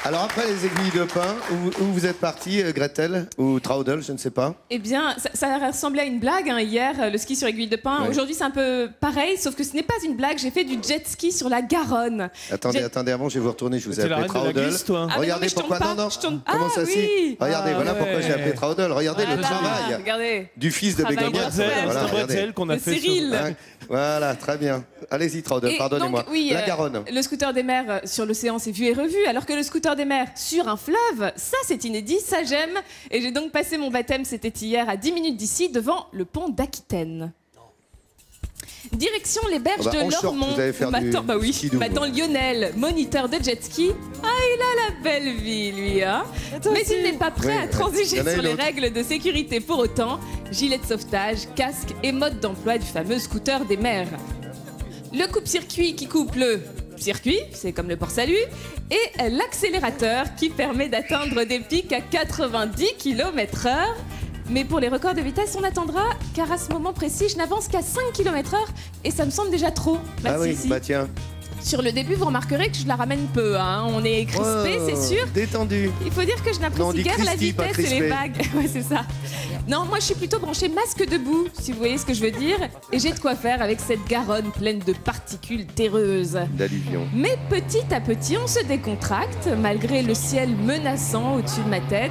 Alors après les aiguilles de pin, où vous êtes parti, Gretel ou Traudel, je ne sais pas. Eh bien, ça ressemblait à une blague hein, hier, le ski sur aiguille de pin. Ouais. Aujourd'hui, c'est un peu pareil, sauf que ce n'est pas une blague. J'ai fait du jet ski sur la Garonne. Attendez, avant, je vais vous retourner. Je vous ai T'es la appelé reine de la Traudel. glisse, toi. Ah, Regardez mais non, mais pourquoi. je tourne Non, pas, je tourne pas. Comment Ah, ça oui. Regardez, voilà pourquoi j'ai appelé Traudel. Regardez le travail Regardez. du fils de Travail Bégonia. bretzel, Voilà, C'est un regardez. bretzel qu'on a De fait. Cyril. Hein, voilà, très bien. Allez-y, Traudel, Et pardonnez-moi. donc, oui, La Garonne. Le scooter des mers sur l'océan, c'est vu et revu, alors que le scooter des mers sur un fleuve, ça c'est inédit, ça j'aime. Et j'ai donc passé mon baptême, c'était hier, à 10 minutes d'ici, devant le pont d'Aquitaine. Direction les berges Ah bah, en de short, Lormont. vous allez faire du Bah oui, ski de vous. m'attend Lionel, moniteur de jet ski. Ah, il a la belle vie, lui, hein. Mais il n'est pas prêt Oui, à transiger il y en a sur une les autre. règles de sécurité pour autant. Gilet de sauvetage, casque et mode d'emploi du fameux scooter des mers. Le coupe-circuit qui coupe le circuit, c'est comme le port-salut, et l'accélérateur qui permet d'atteindre des pics à 90 km/h. Mais pour les records de vitesse, on attendra, car à ce moment précis, je n'avance qu'à 5 km/h et ça me semble déjà trop. Bah, Ah oui, si. bah tiens. Sur le début, vous remarquerez que je la ramène peu. Hein. On est crispé, Oh, c'est sûr. Détendu. Il faut dire que je Non, on n'apprécie dit guère la crispy, pas vitesse et les crispé. vagues. Ouais, c'est ça. Non, moi je suis plutôt branchée masque debout, si vous voyez ce que je veux dire. Et j'ai de quoi faire avec cette Garonne pleine de particules terreuses. D'alluvion. Mais petit à petit, on se décontracte, malgré le ciel menaçant au-dessus de ma tête.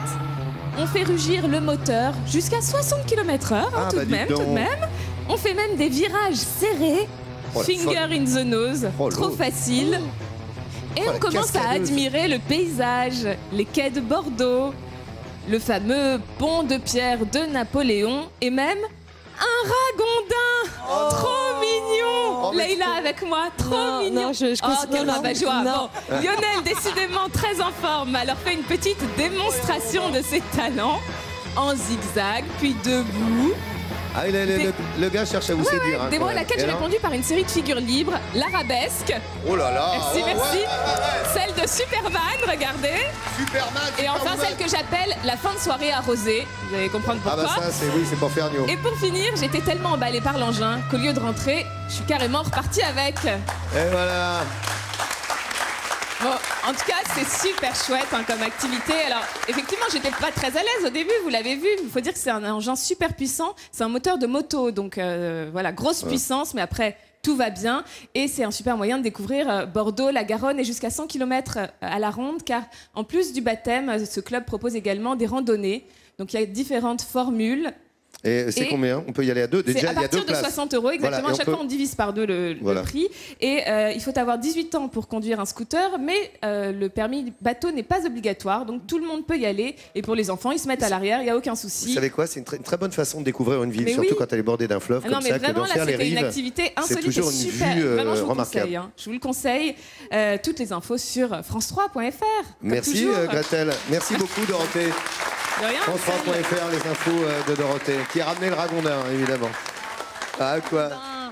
On fait rugir le moteur jusqu'à 60 km/h, hein, Ah, tout bah, de dites même, donc. tout de même. On fait même des virages serrés. Oh, la Finger in the nose, Oh, trop l'autre. facile. Et Oh, on la commence à cascadeuse. admirer le paysage, les quais de Bordeaux, le fameux pont de pierre de Napoléon et même un ragondin. Trop mignon. Oh, mais Leïla avec moi, trop mignon. Non, je Oh, quel non, rabat-joie. non. Bon, Lionel, décidément très en forme, alors fait une petite démonstration de ses talents en zigzag, puis debout. Ah, le gars cherche à vous séduire. Hein, Des quand mots à même. laquelle Et j'ai alors répondu par une série de figures libres, l'arabesque. Oh là là. Merci, oh, merci. ouais. Celle de Superman, regardez. Superman. Et enfin Superwoman. celle que j'appelle la fin de soirée arrosée. Vous allez comprendre Ah pourquoi. bah ça, c'est pour faire Nio. Et pour finir, j'étais tellement emballée par l'engin qu'au lieu de rentrer, je suis carrément repartie avec. Et voilà. Bon, en tout cas, c'est super chouette hein, comme activité. Alors, effectivement, j'étais pas très à l'aise au début, vous l'avez vu. Il faut dire que c'est un engin super puissant. C'est un moteur de moto, donc voilà, grosse puissance, mais après, tout va bien. Et c'est un super moyen de découvrir Bordeaux, la Garonne et jusqu'à 100 km à la ronde, car en plus du baptême, ce club propose également des randonnées. Donc, il y a différentes formules. Et c'est Et combien? On peut y aller à deux. C'est Déjà, à il y a partir deux de places. 60 euros, exactement. Voilà, et à chaque on peut- fois, on divise par deux le Voilà. prix. Et il faut avoir 18 ans pour conduire un scooter, mais le permis bateau n'est pas obligatoire. Donc tout le monde peut y aller. Et pour les enfants, ils se mettent à l'arrière, il n'y a aucun Vous souci. savez quoi? C'est une très bonne façon de découvrir une ville, Mais surtout oui. quand elle est bordée d'un fleuve Ah non, comme mais ça, que vraiment, d'en là, faire les c'était une rives. activité C'est insolite toujours et une super. vue Vraiment, je vous le remarquable. conseille. Hein. Je vous le conseille. Toutes les infos sur france3.fr. Merci Gretel. Merci beaucoup Dorothée. De rien. France3.fr, les infos de Dorothée, qui a ramené le ragondin, évidemment. Ah quoi?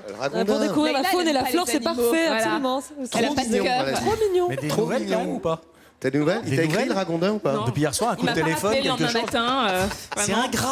Le ragondin. Pour découvrir la Leïla, faune elle et la aime pas flore, les c'est animaux, parfait, voilà. absolument. Elle a pas de mignon, cœur. voilà. Trop mignon. Mais des Trop nouvelles quand mignon. même ou pas? T'as des nouvelles? Il Des t'a écrit nouvelles le ragondin ou pas? Non. Depuis hier soir, un Il coup de m'a pas téléphone, rappelé le quelque lendemain chose. matin. C'est vraiment. ingrat.